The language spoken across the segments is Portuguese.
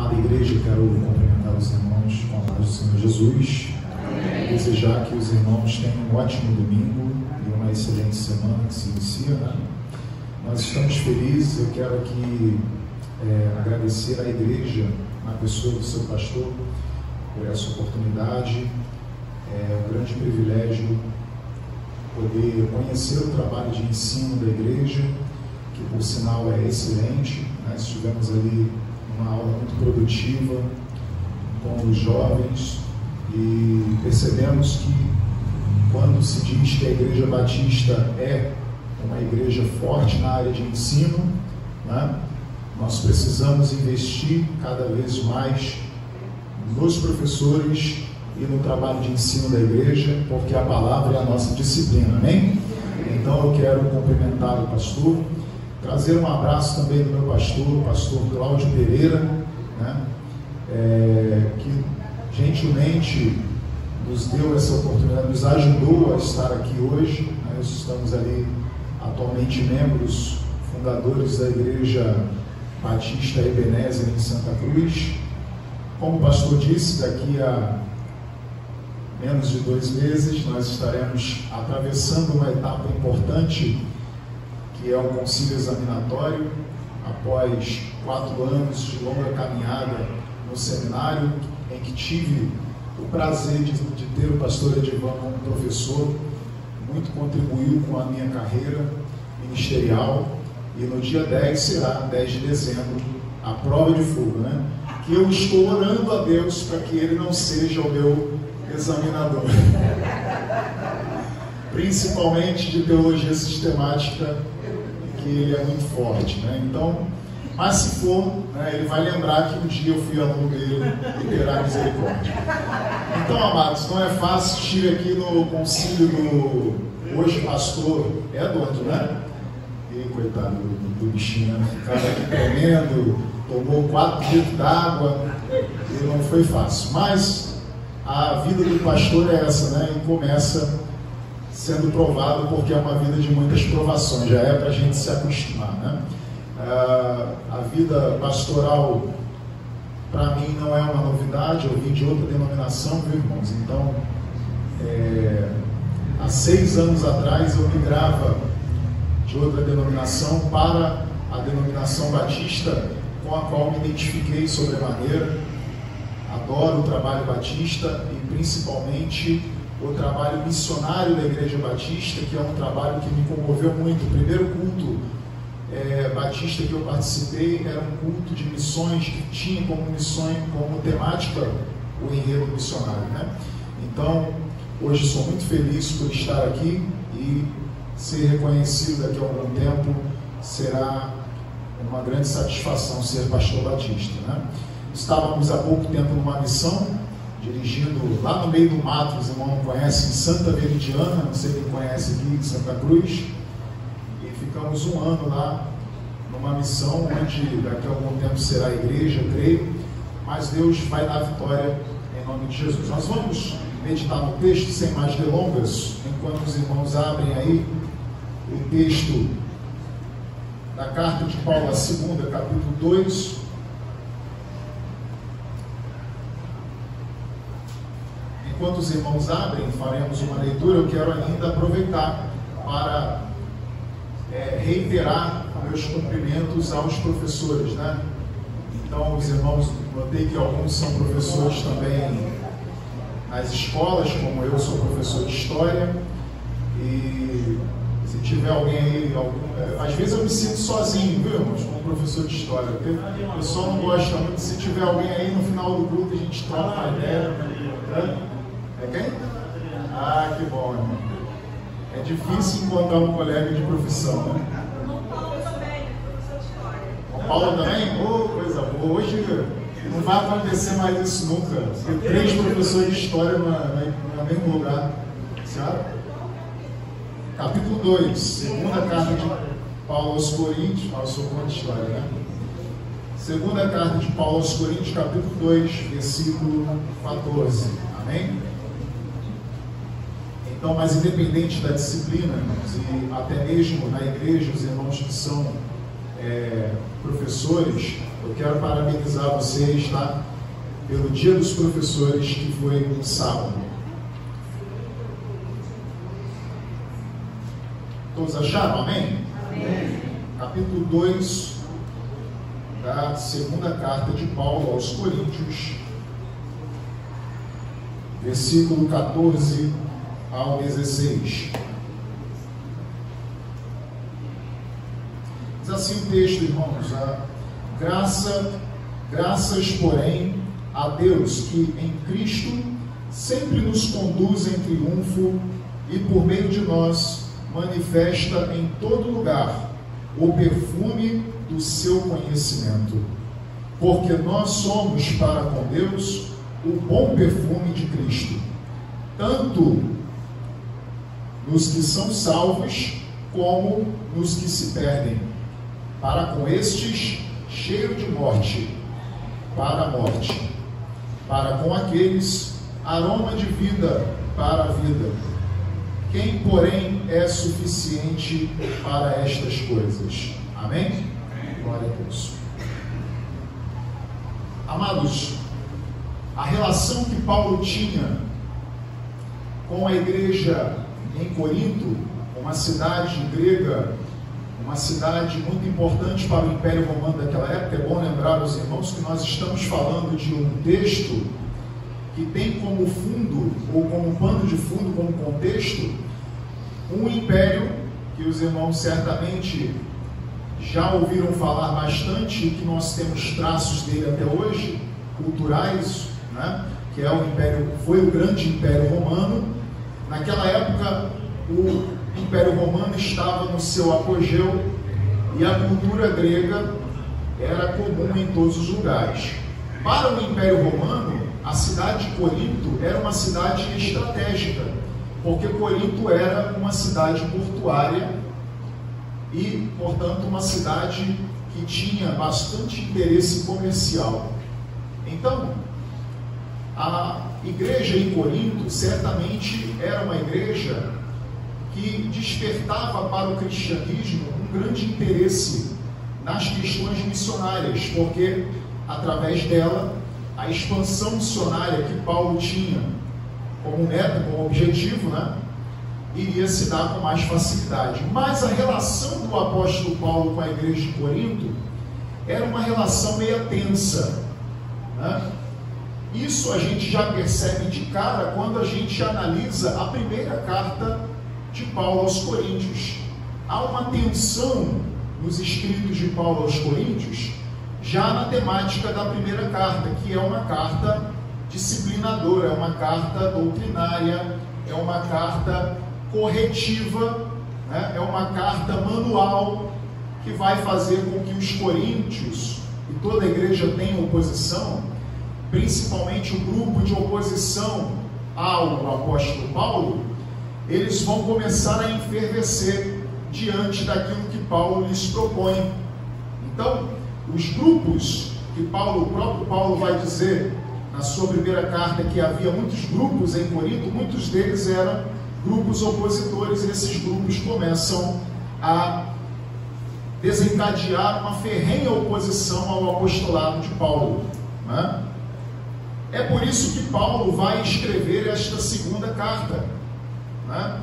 Amada igreja, quero cumprimentar os irmãos com a paz do Senhor Jesus. Amém. Desejar que os irmãos tenham um ótimo domingo e uma excelente semana que se inicia, né? Nós estamos felizes. Eu quero aqui agradecer à igreja, na pessoa do seu pastor, por essa oportunidade. É um grande privilégio poder conhecer o trabalho de ensino da igreja, que por sinal é excelente. Nós estivemos ali uma aula muito produtiva com os jovens e percebemos que quando se diz que a Igreja Batista é uma igreja forte na área de ensino, né, nós precisamos investir cada vez mais nos professores e no trabalho de ensino da igreja, porque a palavra é a nossa disciplina, amém? Então eu quero cumprimentar o pastor, trazer um abraço também do meu pastor, o pastor Cláudio Pereira, né, que gentilmente nos deu essa oportunidade, nos ajudou a estar aqui hoje. Nós estamos ali atualmente membros fundadores da Igreja Batista Ebenezer em Santa Cruz. Como o pastor disse, daqui a menos de 2 meses nós estaremos atravessando uma etapa importante, que é o concílio examinatório, após 4 anos de longa caminhada no seminário, em que tive o prazer de ter o pastor Edivan como professor. Muito contribuiu com a minha carreira ministerial, e no dia 10 será 10 de dezembro a prova de fogo, né? Que eu estou orando a Deus para que ele não seja o meu examinador, principalmente de teologia sistemática, que ele é muito forte, né? Então, mas se for, né, ele vai lembrar que um dia eu fui aluno dele e terá misericórdia. Então, amados, não é fácil. Estive aqui no concílio do hoje pastor Eduardo, né? E coitado do bichinho, né? Ficava aqui tremendo, tomou 4 litros d'água e não foi fácil. Mas a vida do pastor é essa, né? E começa sendo provado, porque é uma vida de muitas provações, já é para a gente se acostumar, né? A vida pastoral, para mim, não é uma novidade. Eu vim de outra denominação, viu, irmãos? Então, há 6 anos atrás, eu migrava de outra denominação para a denominação batista, com a qual me identifiquei sobremaneira. Adoro o trabalho batista e, principalmente, o trabalho missionário da Igreja Batista, que é um trabalho que me comoveu muito. O primeiro culto batista que eu participei era um culto de missões que tinha como temática o enredo missionário, né? Então, hoje sou muito feliz por estar aqui, e ser reconhecido daqui a algum tempo será uma grande satisfação ser pastor batista, né? Estávamos há pouco tempo numa missão, dirigindo lá no meio do mato, os irmãos conhecem, Santa Veridiana, não sei quem conhece aqui de Santa Cruz. Ficamos 1 ano lá, numa missão onde daqui a algum tempo será a igreja, eu creio, mas Deus vai dar vitória em nome de Jesus. Nós vamos meditar no texto sem mais delongas, enquanto os irmãos abrem aí o texto da carta de Paulo a 2ª, capítulo 2. Enquanto os irmãos abrem, faremos uma leitura. Eu quero ainda aproveitar para reiterar meus cumprimentos aos professores, né? Então, os irmãos, notei que alguns são professores também nas escolas, como eu sou professor de História, e se tiver alguém aí, às vezes eu me sinto sozinho, viu, irmãos, como professor de História, porque o pessoal não gosta muito. Se tiver alguém aí no final do grupo, a gente troca uma ideia, né? É quem? Ah, que bom, irmão. É difícil encontrar um colega de profissão, né? O Paulo também, professor de História. O Paulo também? Oh, coisa boa. Hoje não vai acontecer mais isso nunca. Ter 3 professores de História no mesmo lugar. Certo? Capítulo 2, 2ª carta de Paulo aos Coríntios. Eu sou contra História, né? 2ª carta de Paulo aos Coríntios, capítulo 2, versículo 14. Amém? Então, mas independente da disciplina, e até mesmo na igreja, os irmãos que são professores, Eu quero parabenizar vocês, tá? Pelo Dia dos Professores, que foi no sábado. Todos acharam? Amém? Amém. Capítulo 2 da segunda carta de Paulo aos Coríntios, versículo 14 ao 16. Diz assim o texto, irmãos: graças, porém, a Deus, que em Cristo sempre nos conduz em triunfo e por meio de nós manifesta em todo lugar o perfume do seu conhecimento. Porque nós somos para com Deus o bom perfume de Cristo, tanto nos que são salvos como nos que se perdem. Para com estes, cheiro de morte, para a morte. Para com aqueles, aroma de vida, para a vida. Quem, porém, é suficiente para estas coisas? Amém? Glória a Deus. Amados, a relação que Paulo tinha com a igreja em Corinto, uma cidade grega, uma cidade muito importante para o Império Romano daquela época. É bom lembrar aos irmãos que nós estamos falando de um texto que tem como fundo, ou como pano de fundo, como contexto, um império que os irmãos certamente já ouviram falar bastante e que nós temos traços dele até hoje, culturais, né? Que é o império, foi o grande Império Romano. Naquela época, o Império Romano estava no seu apogeu e a cultura grega era comum em todos os lugares. Para o Império Romano, a cidade de Corinto era uma cidade estratégica, porque Corinto era uma cidade portuária e, portanto, uma cidade que tinha bastante interesse comercial. Então, a igreja em Corinto certamente era uma igreja que despertava para o cristianismo um grande interesse nas questões missionárias, porque através dela a expansão missionária que Paulo tinha como meta, como objetivo, né, iria se dar com mais facilidade. Mas a relação do apóstolo Paulo com a igreja de Corinto era uma relação meio tensa, né? Isso a gente já percebe de cara quando a gente analisa a primeira carta de Paulo aos Coríntios. Há uma tensão nos escritos de Paulo aos Coríntios, já na temática da primeira carta, que é uma carta disciplinadora, é uma carta doutrinária, é uma carta corretiva, né? É uma carta manual que vai fazer com que os coríntios, e toda a igreja tenha oposição, principalmente o grupo de oposição ao apóstolo Paulo, eles vão começar a enfervecer diante daquilo que Paulo lhes propõe. Então, os grupos que o próprio Paulo vai dizer na sua primeira carta que havia muitos grupos em Corinto, muitos deles eram grupos opositores, e esses grupos começam a desencadear uma ferrenha oposição ao apostolado de Paulo, né? É por isso que Paulo vai escrever esta segunda carta, né?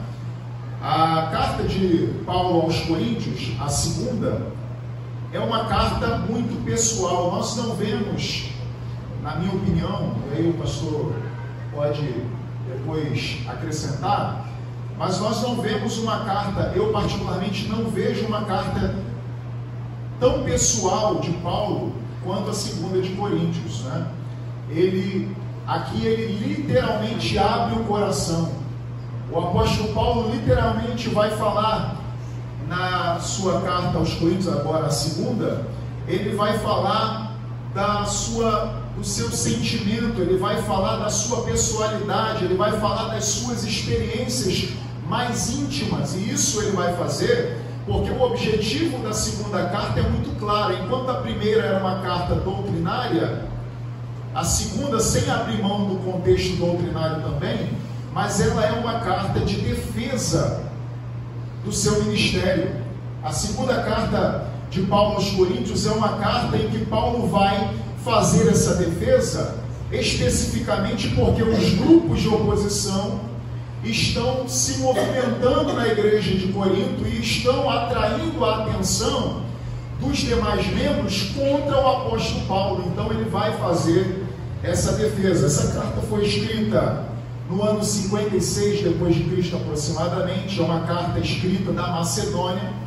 A carta de Paulo aos Coríntios, a segunda, é uma carta muito pessoal. Nós não vemos, na minha opinião, e aí o pastor pode depois acrescentar, mas nós não vemos uma carta, eu particularmente não vejo uma carta tão pessoal de Paulo quanto a segunda de Coríntios, né? Aqui ele literalmente abre o coração. O apóstolo Paulo literalmente vai falar na sua carta aos Coríntios, agora a segunda, ele vai falar do seu sentimento, ele vai falar da sua pessoalidade, ele vai falar das suas experiências mais íntimas, e isso ele vai fazer porque o objetivo da segunda carta é muito claro. Enquanto a primeira era uma carta doutrinária, a segunda, sem abrir mão do contexto doutrinário também, mas ela é uma carta de defesa do seu ministério. A segunda carta de Paulo aos Coríntios é uma carta em que Paulo vai fazer essa defesa, especificamente porque os grupos de oposição estão se movimentando na igreja de Corinto e estão atraindo a atenção dos demais membros contra o apóstolo Paulo. Então ele vai fazer essa defesa. Essa carta foi escrita no ano 56 depois de Cristo aproximadamente. É uma carta escrita da Macedônia.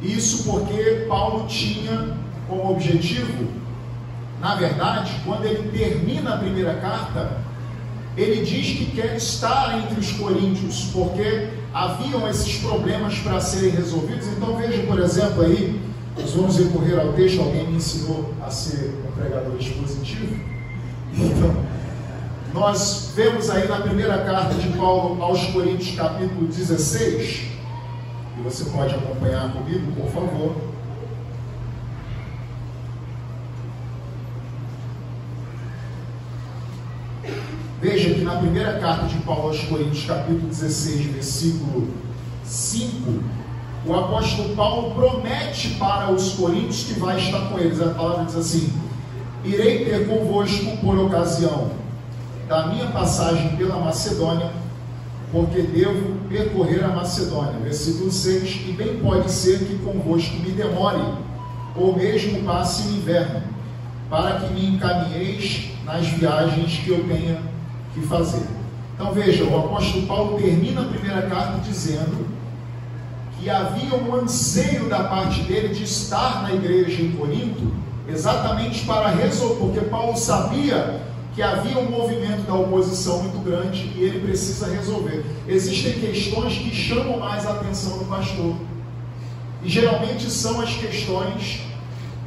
Isso porque Paulo tinha como objetivo, na verdade, quando ele termina a primeira carta, ele diz que quer estar entre os coríntios, porque haviam esses problemas para serem resolvidos. Então veja, por exemplo, aí, nós vamos recorrer ao texto. Alguém me ensinou a ser um pregador expositivo. Então, nós vemos aí na primeira carta de Paulo aos Coríntios, capítulo 16, e você pode acompanhar comigo, por favor. Veja que na primeira carta de Paulo aos Coríntios, capítulo 16, versículo 5, o apóstolo Paulo promete para os coríntios que vai estar com eles. A palavra diz assim: irei ter convosco por ocasião da minha passagem pela Macedônia, porque devo percorrer a Macedônia. Versículo 6, e bem pode ser que convosco me demore, ou mesmo passe o inverno, para que me encaminheis nas viagens que eu tenha que fazer. Então veja, o apóstolo Paulo termina a primeira carta dizendo que havia um anseio da parte dele de estar na igreja em Corinto, exatamente para resolver, porque Paulo sabia que havia um movimento da oposição muito grande e ele precisa resolver. Existem questões que chamam mais a atenção do pastor, e geralmente são as questões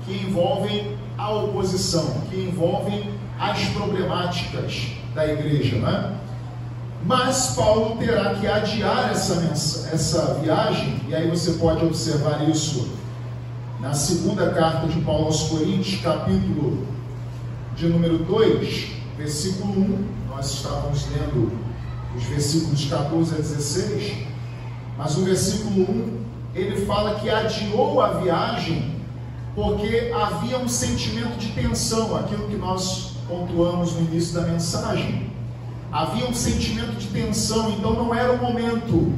que envolvem a oposição, que envolvem as problemáticas da igreja, né? Mas Paulo terá que adiar essa viagem, e aí você pode observar isso na segunda carta de Paulo aos Coríntios, capítulo de número 2, versículo 1. Nós estávamos lendo os versículos 14 a 16, mas o versículo 1, ele fala que adiou a viagem porque havia um sentimento de tensão, aquilo que nós pontuamos no início da mensagem. Havia um sentimento de tensão, então não era o momento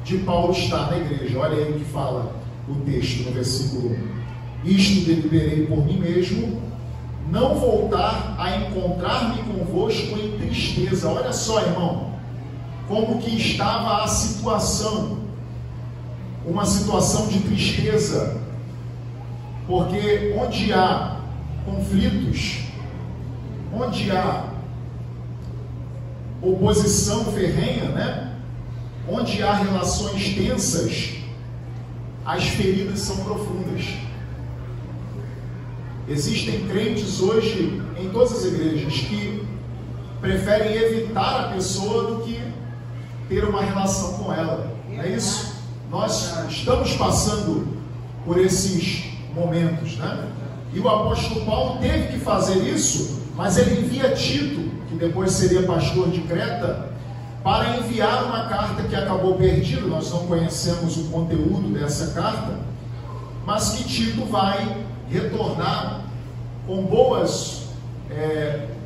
de Paulo estar na igreja. Olha aí o que fala o texto no versículo 1. Isto deliberei por mim mesmo, não voltar a encontrar-me convosco em tristeza. Olha só, irmão, como que estava a situação, uma situação de tristeza, porque onde há conflitos, onde há oposição ferrenha, né? Onde há relações tensas, as feridas são profundas. Existem crentes hoje em todas as igrejas que preferem evitar a pessoa do que ter uma relação com ela. Não é isso? Nós estamos passando por esses momentos, né? E o apóstolo Paulo teve que fazer isso, mas ele envia Tito, que depois seria pastor de Creta, para enviar uma carta que acabou perdida. Nós não conhecemos o conteúdo dessa carta, mas que Tito vai retornar com boas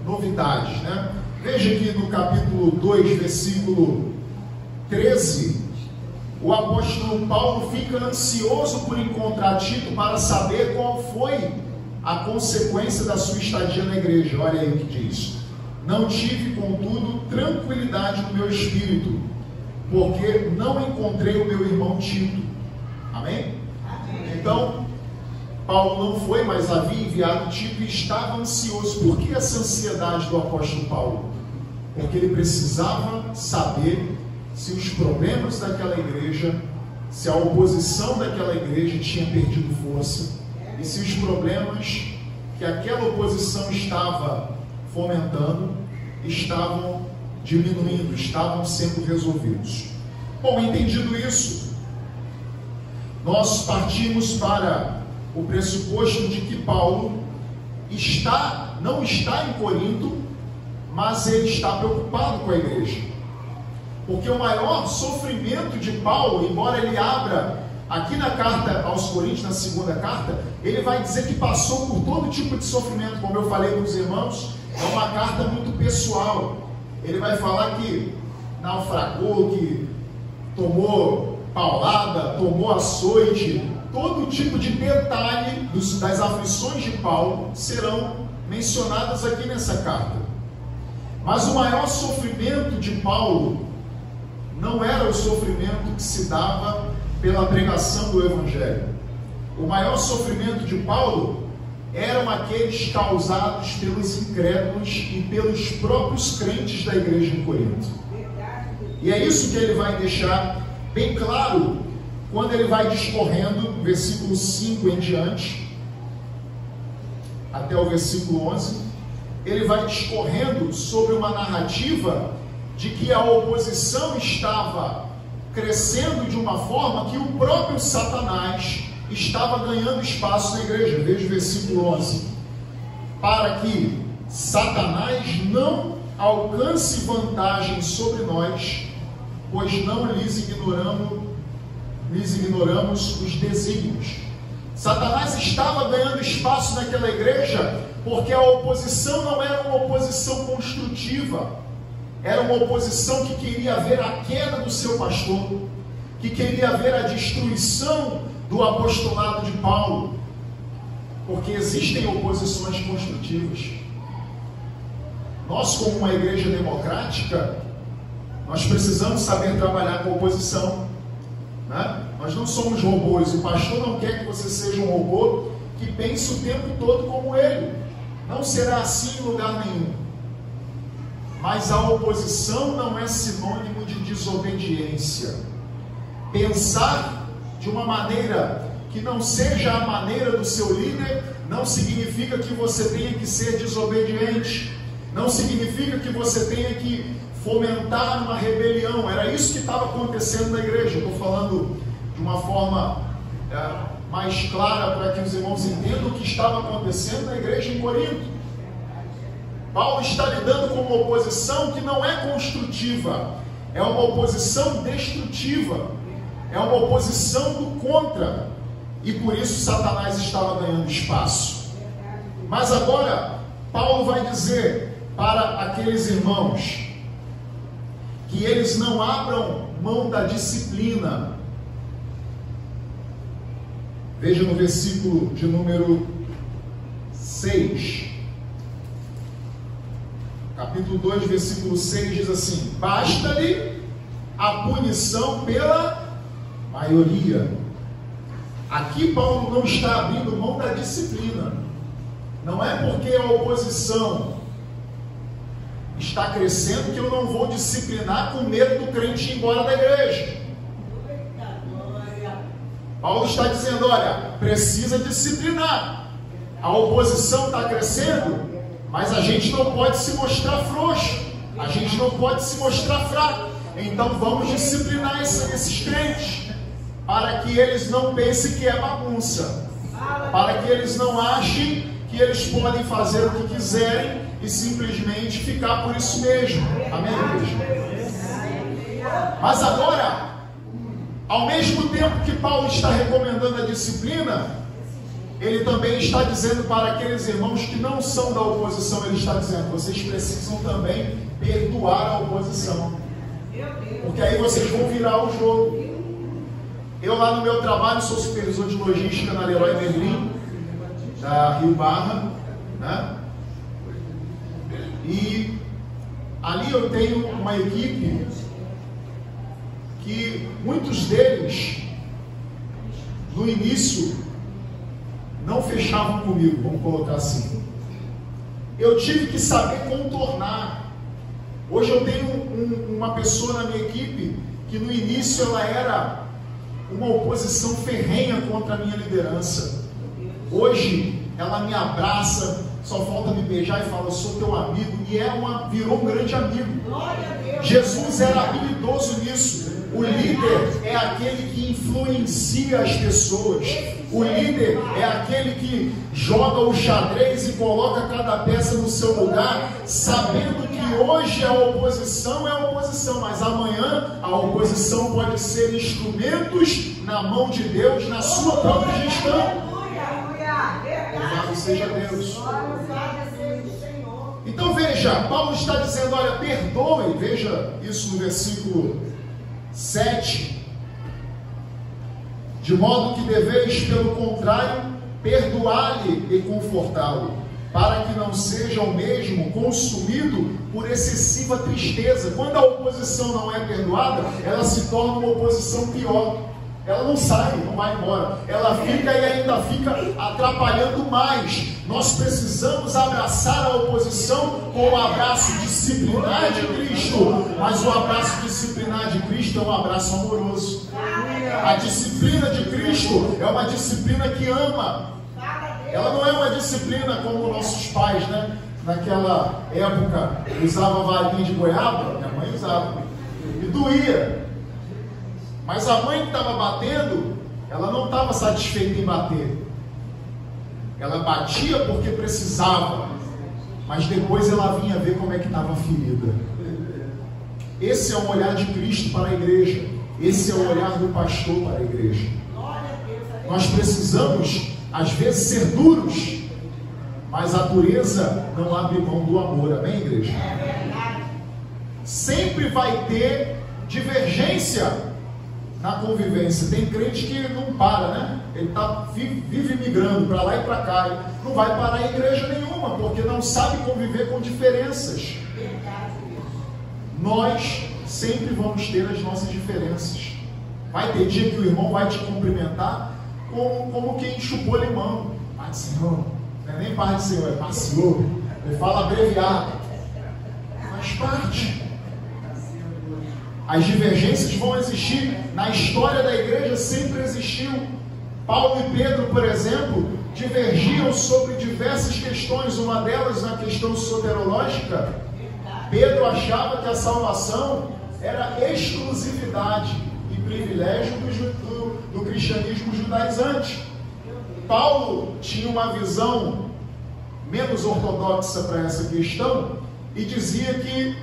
novidades, né? Veja aqui no capítulo 2, versículo 13, o apóstolo Paulo fica ansioso por encontrar Tito para saber qual foi a consequência da sua estadia na igreja. Olha aí o que diz: não tive, contudo, tranquilidade no meu espírito, porque não encontrei o meu irmão Tito. Amém? Então, Paulo não foi, mas havia enviado Tito e estava ansioso. Por que essa ansiedade do apóstolo Paulo? Porque ele precisava saber se os problemas daquela igreja, se a oposição daquela igreja tinha perdido força, e se os problemas que aquela oposição estava fomentando estavam diminuindo, estavam sendo resolvidos. Bom, entendido isso, nós partimos para o pressuposto de que Paulo não está em Corinto, mas ele está preocupado com a igreja. Porque o maior sofrimento de Paulo, embora ele abra aqui na carta aos Coríntios, na segunda carta, ele vai dizer que passou por todo tipo de sofrimento, como eu falei com os irmãos, é uma carta muito pessoal. Ele vai falar que naufragou, que tomou paulada, tomou açoite, todo tipo de detalhe das aflições de Paulo serão mencionadas aqui nessa carta. Mas o maior sofrimento de Paulo não era o sofrimento que se dava pela pregação do Evangelho. O maior sofrimento de Paulo eram aqueles causados pelos incrédulos e pelos próprios crentes da igreja em Corinto. E é isso que ele vai deixar bem claro quando ele vai discorrendo, do versículo 5 em diante, até o versículo 11, ele vai discorrendo sobre uma narrativa de que a oposição estava crescendo de uma forma que o próprio Satanás estava ganhando espaço na igreja. Veja o versículo 11. Para que Satanás não alcance vantagem sobre nós, pois não lhes ignoramos os desígnios. Satanás estava ganhando espaço naquela igreja porque a oposição não era uma oposição construtiva, era uma oposição que queria ver a queda do seu pastor, que queria ver a destruição do apostolado de Paulo, porque existem oposições construtivas. Nós, como uma igreja democrática, nós precisamos saber trabalhar com oposição, né? Nós não somos robôs. O pastor não quer que você seja um robô que pense o tempo todo como ele. Não será assim em lugar nenhum. Mas a oposição não é sinônimo de desobediência. Pensar de uma maneira que não seja a maneira do seu líder não significa que você tenha que ser desobediente. Não significa que você tenha que fomentar uma rebelião. Era isso que estava acontecendo na igreja. Eu estou falando de uma forma mais clara para que os irmãos entendam o que estava acontecendo na igreja em Corinto. Paulo está lidando com uma oposição que não é construtiva, é uma oposição destrutiva, é uma oposição do contra, e por isso Satanás estava ganhando espaço. Mas agora Paulo vai dizer para aqueles irmãos que eles não abram mão da disciplina. Veja no versículo de número 6, capítulo 2, versículo 6, diz assim: basta-lhe a punição pela maioria. Aqui Paulo não está abrindo mão da disciplina. Não é porque a oposição está crescendo que eu não vou disciplinar com medo do crente ir embora da igreja. Paulo está dizendo, olha, precisa disciplinar. A oposição está crescendo, mas a gente não pode se mostrar frouxo, a gente não pode se mostrar fraco. Então vamos disciplinar esses crentes, para que eles não pensem que é bagunça, para que eles não achem que eles podem fazer o que quiserem e simplesmente ficar por isso mesmo. Amém, igreja? Mas agora, ao mesmo tempo que Paulo está recomendando a disciplina, ele também está dizendo para aqueles irmãos que não são da oposição, ele está dizendo, vocês precisam também perdoar a oposição, porque aí vocês vão virar o jogo. Eu lá no meu trabalho sou supervisor de logística na Leroy Merlin, da Rio Barra, né? E ali eu tenho uma equipe que muitos deles no início não fechavam comigo, vamos colocar assim. Eu tive que saber contornar. Hoje eu tenho uma pessoa na minha equipe que no início ela era uma oposição ferrenha contra a minha liderança. Hoje ela me abraça, só falta me beijar e falar, eu sou teu amigo, e virou um grande amigo. Jesus era habilidoso nisso. O líder é aquele que influencia as pessoas. O líder é aquele que joga o xadrez e coloca cada peça no seu lugar, sabendo que hoje a oposição é a oposição, mas amanhã a oposição pode ser instrumentos na mão de Deus, na sua própria gestão. Louvado seja Deus. Então veja, Paulo está dizendo, olha, perdoe, veja isso no versículo 7, de modo que deveis, pelo contrário, perdoar-lhe e confortá-lo, para que não seja o mesmo consumido por excessiva tristeza. Quando a oposição não é perdoada, ela se torna uma oposição pior. Ela não sai, não vai embora. Ela fica e ainda fica atrapalhando mais. Nós precisamos abraçar a oposição com o abraço disciplinar de Cristo. Mas o abraço disciplinar de Cristo é um abraço amoroso. A disciplina de Cristo é uma disciplina que ama. Ela não é uma disciplina como nossos pais, né? Naquela época usava varinha de goiaba, minha mãe usava, e doía. Mas a mãe que estava batendo, ela não estava satisfeita em bater. Ela batia porque precisava, mas depois ela vinha ver como é que estava a ferida. Esse é o olhar de Cristo para a igreja. Esse é o olhar do pastor para a igreja. Nós precisamos, às vezes, ser duros, mas a dureza não abre mão do amor. Amém, igreja? Sempre vai ter divergência na convivência. Tem crente que não para, né? Ele vive migrando para lá e para cá. Não vai parar em igreja nenhuma, porque não sabe conviver com diferenças. Nós sempre vamos ter as nossas diferenças. Vai ter dia que o irmão vai te cumprimentar como quem chupou limão. Pai do Senhor. Não é nem Pai do Senhor, é Pastor. Ele fala abreviado. Faz parte. As divergências vão existir. Na história da igreja sempre existiu. Paulo e Pedro, por exemplo, divergiam sobre diversas questões. Uma delas na questão soterológica. Pedro achava que a salvação era exclusividade e privilégio do cristianismo judaizante. Paulo tinha uma visão menos ortodoxa para essa questão e dizia que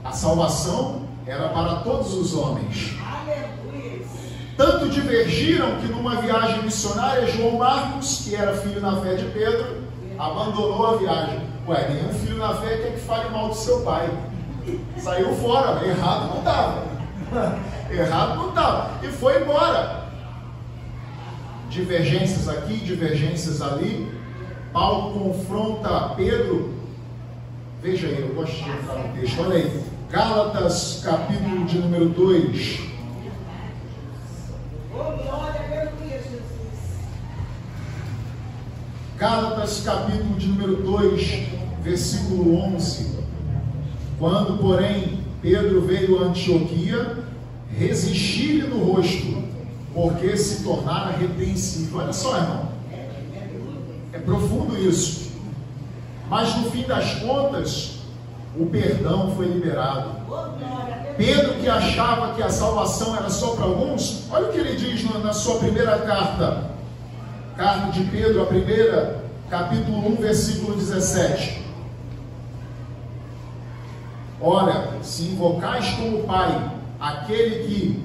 a salvação era para todos os homens. Tanto divergiram que numa viagem missionária, João Marcos, que era filho na fé de Pedro, abandonou a viagem. Ué, nenhum filho na fé quer que fale mal do seu pai. Saiu fora, errado não estava. Errado não estava. E foi embora. Divergências aqui, divergências ali. Paulo confronta Pedro. Veja aí, eu gosto de entrar no texto. Olha aí. Gálatas, capítulo de número 2. Gálatas, capítulo de número 2, versículo 11. Quando, porém, Pedro veio a Antioquia, resisti-lhe no rosto, porque se tornara repreensível. Olha só, irmão. É profundo isso. Mas, no fim das contas, o perdão foi liberado. Pedro, que achava que a salvação era só para alguns, olha o que ele diz na sua primeira carta. Carta de Pedro, a primeira, capítulo 1, versículo 17. Ora, se invocais como Pai aquele que,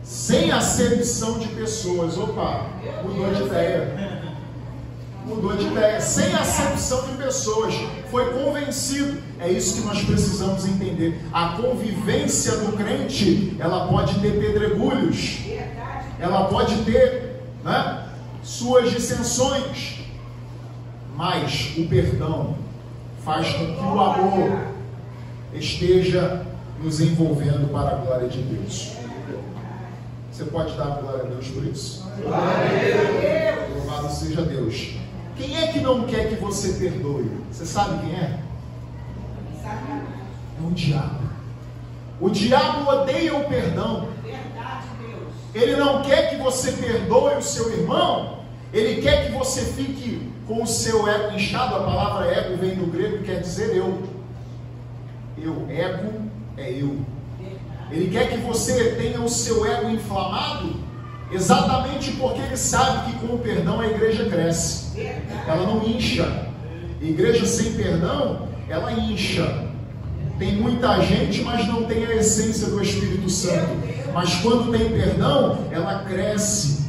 sem acepção de pessoas, mudou de ideia. Mudou de ideia, sem acepção de pessoas, foi convencido. É isso que nós precisamos entender. A convivência do crente, ela pode ter pedregulhos, ela pode ter, né, suas dissensões, mas o perdão faz com que o amor esteja nos envolvendo para a glória de Deus. Você pode dar glória a Deus por isso? Louvado seja Deus. Quem é que não quer que você perdoe? Você sabe quem é? É o diabo. O diabo odeia o perdão. Ele não quer que você perdoe o seu irmão, Ele quer que você fique com o seu ego inchado. A palavra ego vem do grego, quer dizer eu. Ego é eu. Ele quer que você tenha o seu ego inflamado, exatamente porque ele sabe que com o perdão a igreja cresce. Ela não incha. Igreja sem perdão, ela incha. Tem muita gente, mas não tem a essência do Espírito Santo. Mas quando tem perdão, ela cresce.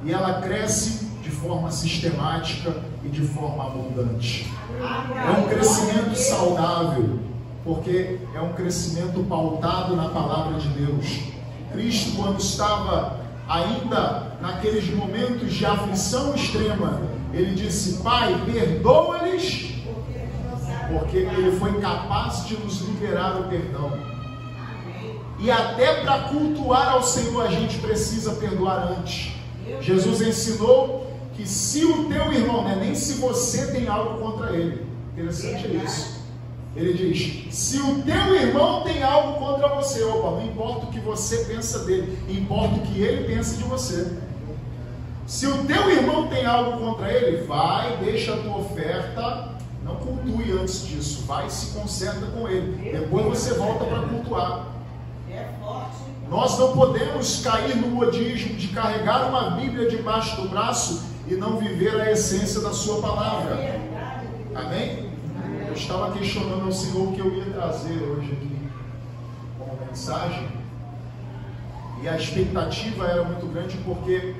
E ela cresce de forma sistemática e de forma abundante. É um crescimento saudável, porque é um crescimento pautado na palavra de Deus. Cristo, quando estava ainda naqueles momentos de aflição extrema, ele disse: Pai, perdoa-lhes, porque ele foi capaz de nos liberar o perdão. E até para cultuar ao Senhor a gente precisa perdoar antes. Jesus ensinou que se o teu irmão, nem se você tem algo contra ele. Interessante é isso. Ele diz: se o teu irmão tem algo contra você, opa, não importa o que você pensa dele, importa o que ele pensa de você. Se o teu irmão tem algo contra ele, vai, deixa a tua oferta, não cultue antes disso, vai e se conserta com ele, depois você volta para cultuar. Nós não podemos cair no modismo de carregar uma Bíblia debaixo do braço e não viver a essência da sua palavra. Amém? Eu estava questionando ao Senhor o que eu ia trazer hoje aqui como mensagem, e a expectativa era muito grande, porque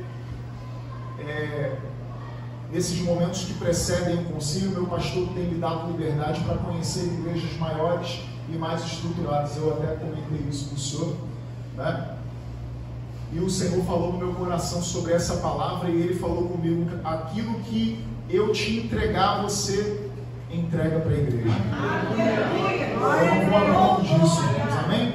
nesses momentos que precedem o concílio, meu pastor tem me dado liberdade para conhecer igrejas maiores e mais estruturadas. Eu até comentei isso com o senhor, né? E o Senhor falou no meu coração sobre essa palavra, e Ele falou comigo: aquilo que eu te entregar, você entrega para a igreja. Eu não vou abrir mão disso, amém?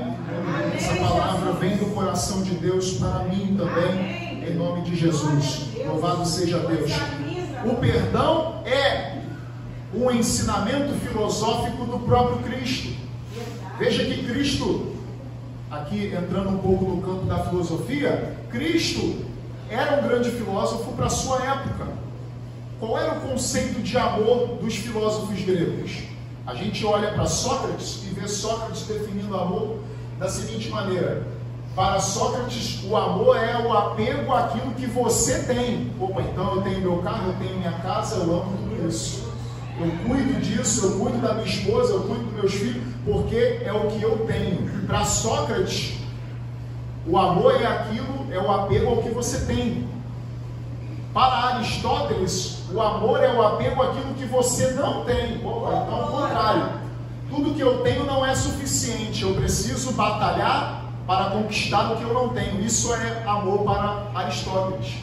Essa palavra vem do coração de Deus para mim também, em nome de Jesus. Louvado seja Deus. O perdão é um ensinamento filosófico do próprio Cristo. Veja que Cristo, aqui entrando um pouco no campo da filosofia, Cristo era um grande filósofo para a sua época. Qual era o conceito de amor dos filósofos gregos? A gente olha para Sócrates e vê Sócrates definindo amor da seguinte maneira: para Sócrates, o amor é o apego àquilo que você tem. Opa, então eu tenho meu carro, eu tenho minha casa, eu amo tudo isso. Eu cuido disso, eu cuido da minha esposa, eu cuido dos meus filhos, porque é o que eu tenho. Para Sócrates, o amor é aquilo, é o apego ao que você tem. Para Aristóteles, o amor é o apego àquilo que você não tem. Opa, então ao contrário. Tudo que eu tenho não é suficiente, eu preciso batalhar para conquistar o que eu não tenho. Isso é amor para Aristóteles.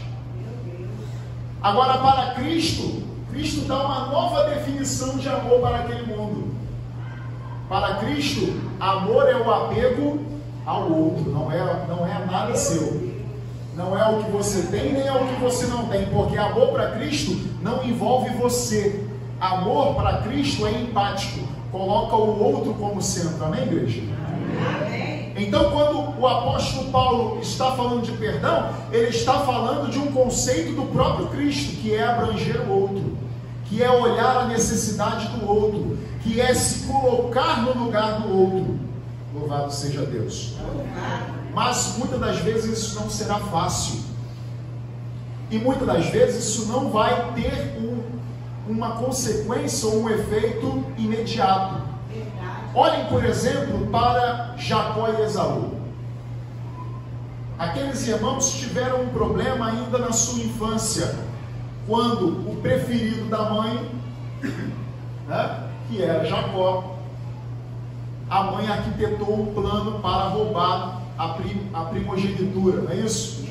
Agora, para Cristo, Cristo dá uma nova definição de amor para aquele mundo. Para Cristo, amor é o apego ao outro, não é nada seu. Não é o que você tem, nem é o que você não tem, porque amor para Cristo não envolve você. Amor para Cristo é empático, coloca o outro como centro. Amém, igreja? Amém. Então, quando o apóstolo Paulo está falando de perdão, ele está falando de um conceito do próprio Cristo, que é abranger o outro, que é olhar a necessidade do outro, que é se colocar no lugar do outro. Louvado seja Deus. Mas muitas das vezes isso não será fácil, e muitas das vezes isso não vai ter uma consequência ou um efeito imediato. Olhem, por exemplo, para Jacó e Esaú. Aqueles irmãos tiveram um problema ainda na sua infância, quando o preferido da mãe, que era Jacó, a mãe arquitetou um plano para roubar a primogenitura, não é isso?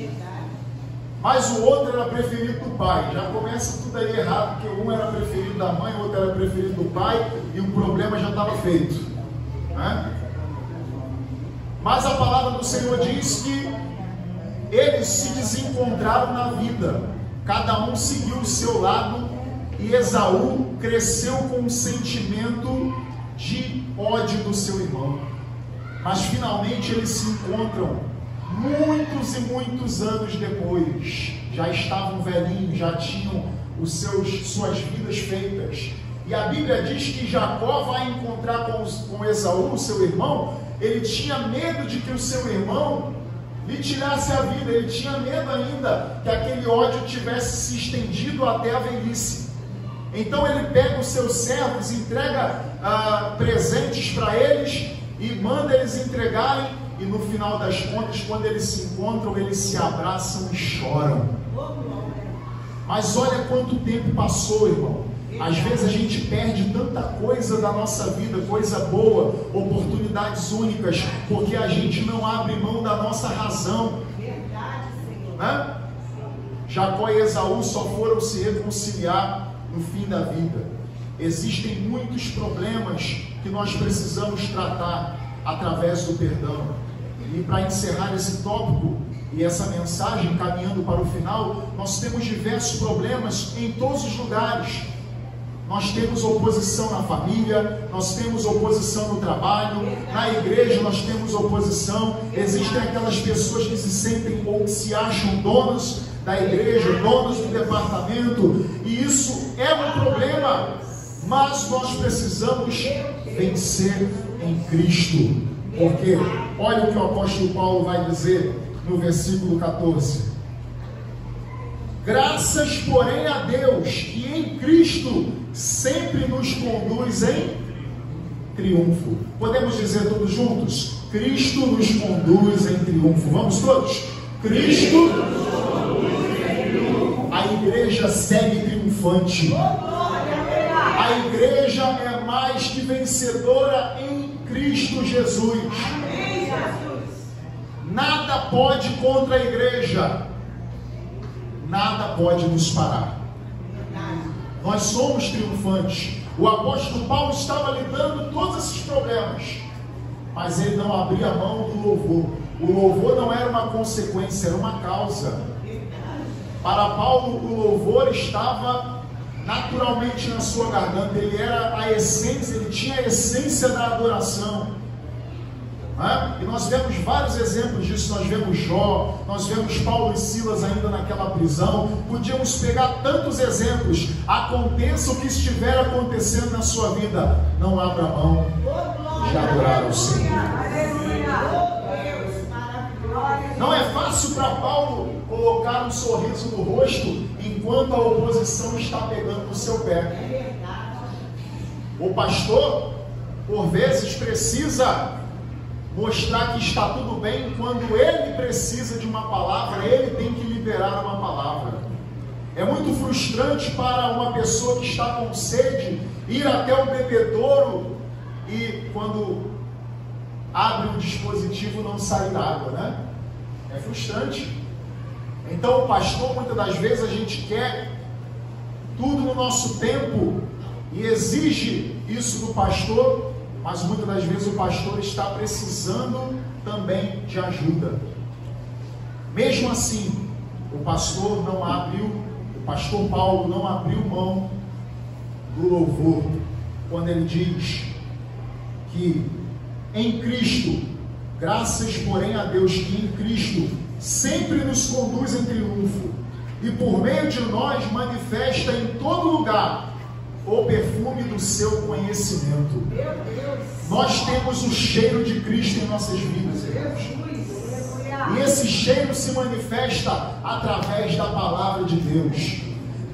Mas o outro era preferido do pai. Já começa tudo aí errado, porque um era preferido da mãe, o outro era preferido do pai, e o problema já estava feito, né? Mas a palavra do Senhor diz que eles se desencontraram na vida, cada um seguiu o seu lado, e Esaú cresceu com um sentimento de ódio do seu irmão. Mas finalmente eles se encontram muitos e muitos anos depois. já estavam velhinhos, já tinham suas vidas feitas. E a Bíblia diz que Jacó vai encontrar com Esaú, seu irmão. Ele tinha medo de que o seu irmão lhe tirasse a vida. Ele tinha medo ainda que aquele ódio tivesse se estendido até a velhice. Então ele pega os seus servos, entrega presentes para eles e manda eles entregarem. E no final das contas, quando eles se encontram, eles se abraçam e choram. Mas olha quanto tempo passou, irmão. Às vezes a gente perde tanta coisa da nossa vida, coisa boa, oportunidades únicas, porque a gente não abre mão da nossa razão. Verdade, Senhor. Né? Jacó e Esaú só foram se reconciliar no fim da vida. Existem muitos problemas que nós precisamos tratar através do perdão. E para encerrar esse tópico e essa mensagem, caminhando para o final, nós temos diversos problemas em todos os lugares. Nós temos oposição na família, nós temos oposição no trabalho, na igreja nós temos oposição. Existem aquelas pessoas que se sentem ou que se acham donos da igreja, donos do departamento, e isso é um problema, mas nós precisamos vencer em Cristo. Porque olha o que o apóstolo Paulo vai dizer no versículo 14: graças, porém, a Deus, que em Cristo sempre nos conduz em triunfo. Podemos dizer todos juntos? Cristo nos conduz em triunfo. Vamos todos? Cristo. A igreja segue triunfante. A igreja é mais que vencedora em Cristo Jesus. Nada pode contra a igreja, nada pode nos parar. Nós somos triunfantes. O apóstolo Paulo estava lidando todos esses problemas, mas ele não abria a mão do louvor. O louvor não era uma consequência, era uma causa. Para Paulo, o louvor estava naturalmente na sua garganta. Ele era a essência, ele tinha a essência da adoração. E nós vemos vários exemplos disso. Nós vemos Jó, nós vemos Paulo e Silas ainda naquela prisão. Podíamos pegar tantos exemplos. Aconteça o que estiver acontecendo na sua vida, não abra mão de adorar o Senhor. Não é fácil para Paulo colocar um sorriso no rosto enquanto a oposição está pegando no seu pé. O pastor, por vezes, precisa mostrar que está tudo bem. Quando ele precisa de uma palavra, ele tem que liberar uma palavra. É muito frustrante para uma pessoa que está com sede ir até o bebedouro e quando abre o dispositivo não sair água, né? É frustrante. Então o pastor, muitas das vezes a gente quer tudo no nosso tempo e exige isso do pastor, mas muitas das vezes o pastor está precisando também de ajuda. Mesmo assim, o pastor Paulo não abriu mão do louvor, quando ele diz que em Cristo, graças, porém, a Deus, que em Cristo sempre nos conduz em triunfo, e por meio de nós manifesta em todo lugar o perfume do seu conhecimento. Nós temos o cheiro de Cristo em nossas vidas, irmãos. E esse cheiro se manifesta através da palavra de Deus.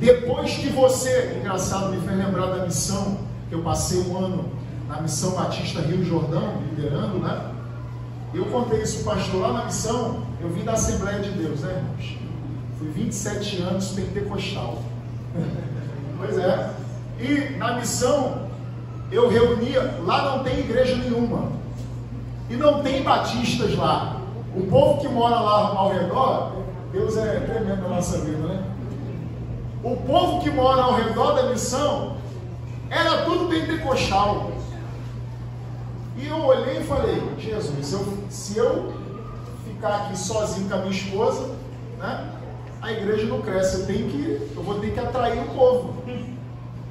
Depois que você, engraçado, me fez lembrar da missão, que eu passei um ano na Missão Batista Rio Jordão, liderando, né? Eu contei isso para o pastor lá na missão. Eu vim da Assembleia de Deus, né, irmãos? Fui 27 anos pentecostal. Pois é. E na missão, eu reunia, lá não tem igreja nenhuma. E não tem batistas lá. O povo que mora lá ao redor, Deus é tremendo na nossa vida, né? O povo que mora ao redor da missão, era tudo pentecostal. E eu olhei e falei, Jesus, se eu ficar aqui sozinho com a minha esposa, né, a igreja não cresce, eu vou ter que atrair o povo.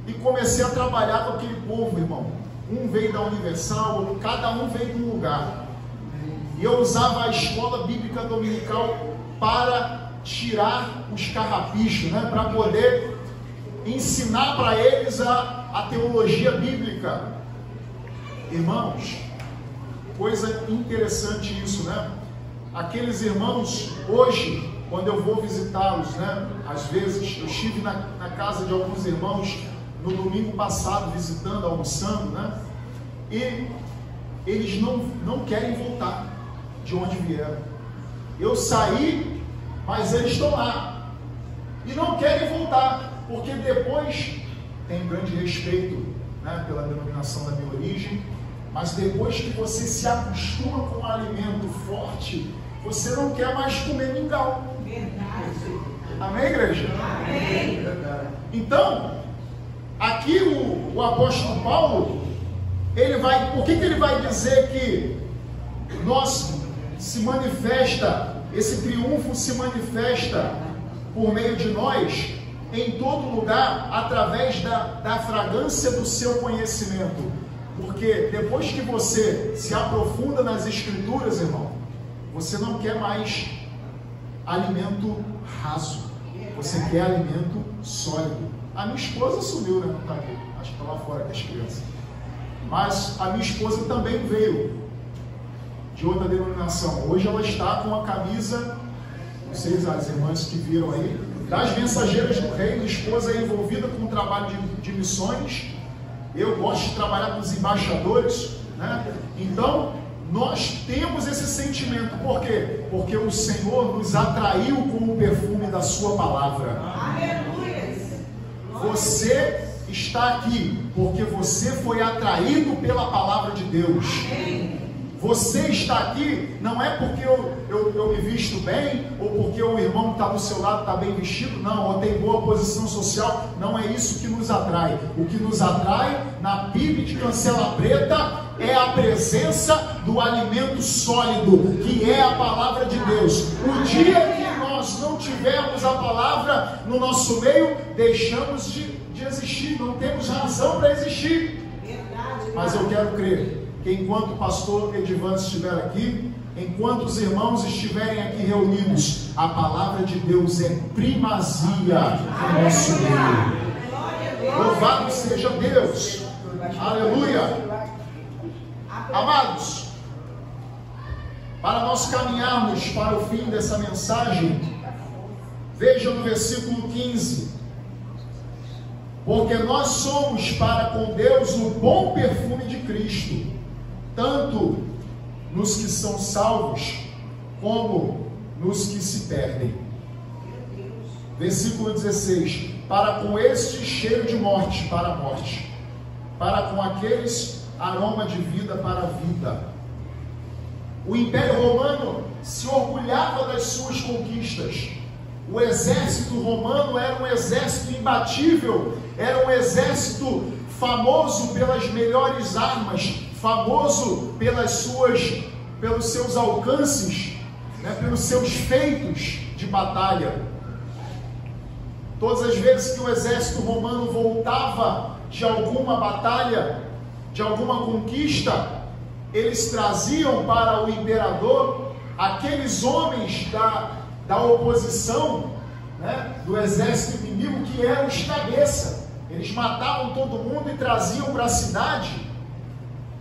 E comecei a trabalhar com aquele povo, irmão. Um veio da Universal, cada um veio de um lugar. E eu usava a escola bíblica dominical para tirar os carrapichos, né? Para poder ensinar para eles a teologia bíblica. Irmãos, coisa interessante isso, né? Aqueles irmãos, hoje, quando eu vou visitá-los, né? Às vezes, eu estive na casa de alguns irmãos no domingo passado, visitando, almoçando, né? E eles não querem voltar de onde vieram. Eu saí, mas eles estão lá. E não querem voltar, porque depois, tem grande respeito, né, pela denominação da minha origem, mas depois que você se acostuma com um alimento forte, você não quer mais comer mingau. Verdade. Amém, igreja? Amém. Então, aqui o apóstolo Paulo, por que ele vai dizer que esse triunfo se manifesta por meio de nós, em todo lugar, através da fragrância do seu conhecimento? Porque depois que você se aprofunda nas Escrituras, irmão, você não quer mais alimento raso, você quer alimento sólido. A minha esposa sumiu, né? Não está aqui, acho que está lá fora com as crianças. Mas a minha esposa também veio de outra denominação. Hoje ela está com a camisa, não sei as irmãs que viram aí, das Mensageiras do Reino. A esposa é envolvida com o trabalho de missões. Eu gosto de trabalhar com os embaixadores, né? Então, nós temos esse sentimento. Por quê? Porque o Senhor nos atraiu com o perfume da sua palavra. Aleluia! Você está aqui porque você foi atraído pela palavra de Deus. Você está aqui não é porque eu me visto bem, ou porque o irmão que está do seu lado está bem vestido, não, ou tem boa posição social. Não é isso que nos atrai. O que nos atrai na Bíblia de Cancela Preta é a presença do alimento sólido, que é a palavra de Deus. O dia que nós não tivermos a palavra no nosso meio, deixamos de existir, não temos razão para existir. Mas eu quero crer que enquanto o pastor Edivan estiver aqui, enquanto os irmãos estiverem aqui reunidos, a palavra de Deus é primazia no nosso meio. Louvado seja Deus. Aleluia. Amados, para nós caminharmos para o fim dessa mensagem, veja no versículo 15: porque nós somos para com Deus o bom perfume de Cristo, tanto nos que são salvos, como nos que se perdem. Versículo 16: para com este cheiro de morte para a morte, para com aqueles aroma de vida para a vida. O Império Romano se orgulhava das suas conquistas. O exército romano era um exército imbatível, era um exército famoso pelas melhores armas, famoso pelos seus alcances, né, pelos seus feitos de batalha. Todas as vezes que o exército romano voltava de alguma batalha, de alguma conquista, eles traziam para o imperador aqueles homens da oposição, né, do exército inimigo, que eram os cabeça. Eles matavam todo mundo e traziam para a cidade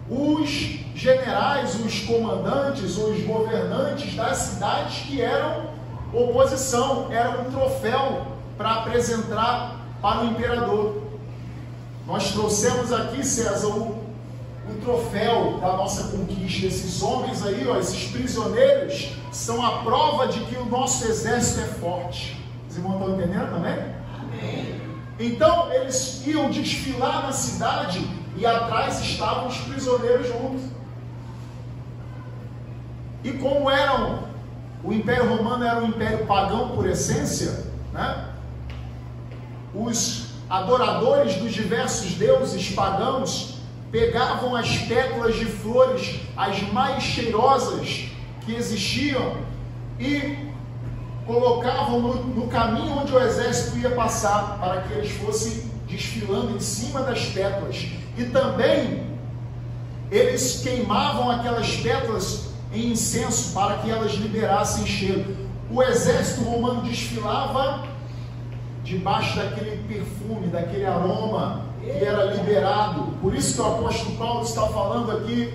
os generais, os comandantes, os governantes das cidades que eram oposição, era um troféu para apresentar para o imperador. Nós trouxemos aqui, César, o troféu da nossa conquista. Esses homens aí, ó, esses prisioneiros, são a prova de que o nosso exército é forte. Os irmãos estão entendendo também? Amém. Então, eles iam desfilar na cidade e atrás estavam os prisioneiros juntos. E como o Império Romano era um império pagão por essência, né? Os adoradores dos diversos deuses pagãos pegavam as pétalas de flores, as mais cheirosas que existiam, e colocavam no caminho onde o exército ia passar, para que eles fossem desfilando em cima das pétalas. E também eles queimavam aquelas pétalas em incenso, para que elas liberassem cheiro. o exército romano desfilava debaixo daquele perfume, daquele aroma que era liberado. Por isso que o apóstolo Paulo está falando aqui,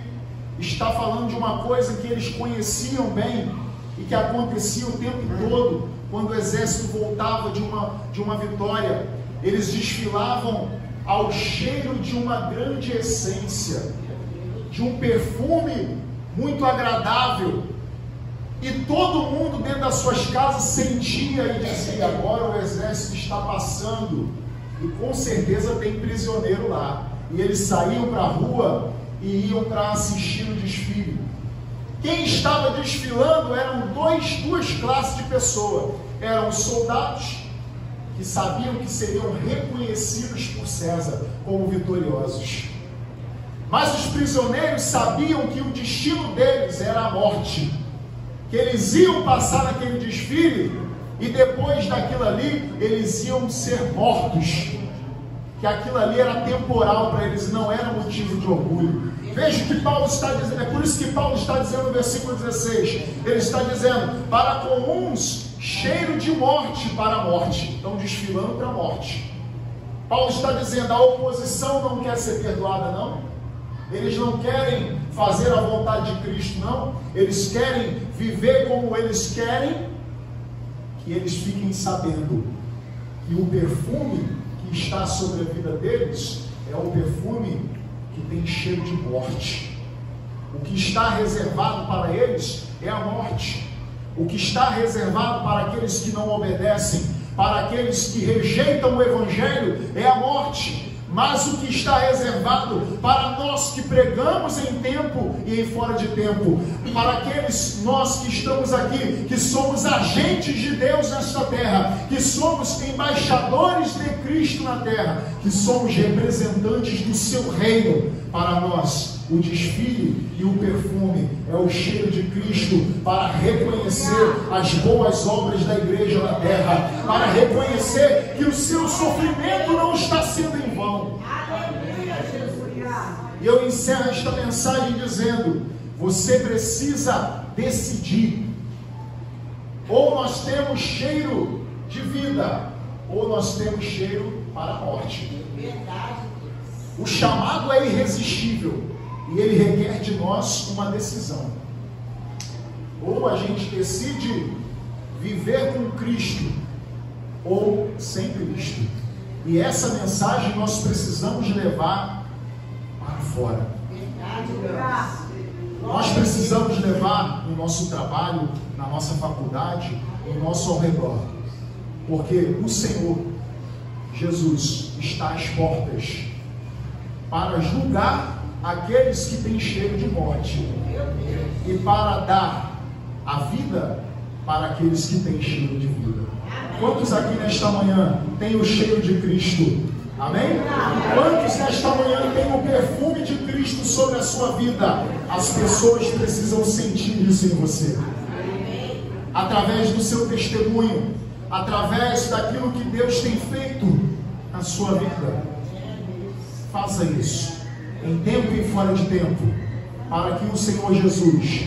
está falando de uma coisa que eles conheciam bem e que acontecia o tempo todo. Quando o exército voltava de uma vitória, eles desfilavam ao cheiro de uma grande essência, de um perfume muito agradável, e todo mundo dentro das suas casas sentia e dizia: agora o exército está passando, e com certeza tem prisioneiro lá. E eles saíam para a rua e iam para assistir o desfile. Quem estava desfilando eram duas classes de pessoas. Eram os soldados, que sabiam que seriam reconhecidos por César como vitoriosos. Mas os prisioneiros sabiam que o destino deles era a morte, que eles iam passar naquele desfile e depois daquilo ali eles iam ser mortos, que aquilo ali era temporal para eles, não era motivo de orgulho. Veja o que Paulo está dizendo, é por isso que Paulo está dizendo no versículo 16, ele está dizendo: para comuns cheiro de morte para a morte, estão desfilando para a morte. Paulo está dizendo: a oposição não quer ser perdoada, não. Eles não querem fazer a vontade de Cristo, não. Eles querem viver como eles querem, que eles fiquem sabendo que o perfume que está sobre a vida deles é o perfume que tem cheiro de morte. O que está reservado para eles é a morte. O que está reservado para aqueles que não obedecem, para aqueles que rejeitam o Evangelho, é a morte. Mas o que está reservado para nós que pregamos em tempo e em fora de tempo, para aqueles nós que estamos aqui, que somos agentes de Deus nesta terra, que somos embaixadores de Cristo na terra, que somos representantes do seu reino, para nós o desfile e o perfume é o cheiro de Cristo, para reconhecer as boas obras da igreja na terra, para reconhecer que o seu sofrimento não está sendo em vão. E eu encerro esta mensagem dizendo: você precisa decidir. Ou nós temos cheiro de vida, ou nós temos cheiro para a morte. O chamado é irresistível e ele requer de nós uma decisão. Ou a gente decide viver com Cristo, ou sem Cristo. E essa mensagem nós precisamos levar para fora. Nós precisamos levar no nosso trabalho, na nossa faculdade, no nosso ao redor. Porque o Senhor Jesus está às portas para julgar aqueles que têm cheiro de morte e para dar a vida para aqueles que têm cheiro de vida. Quantos aqui nesta manhã têm o cheiro de Cristo? Amém? Quantos nesta manhã têm o perfume de Cristo sobre a sua vida? As pessoas precisam sentir isso em você, através do seu testemunho, através daquilo que Deus tem feito na sua vida. Faça isso, em tempo e fora de tempo, para que o Senhor Jesus,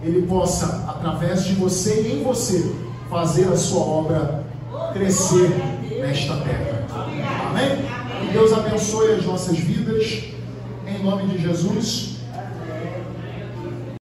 Ele possa, através de você e em você, fazer a sua obra crescer nesta terra. Amém? Que Deus abençoe as nossas vidas, em nome de Jesus.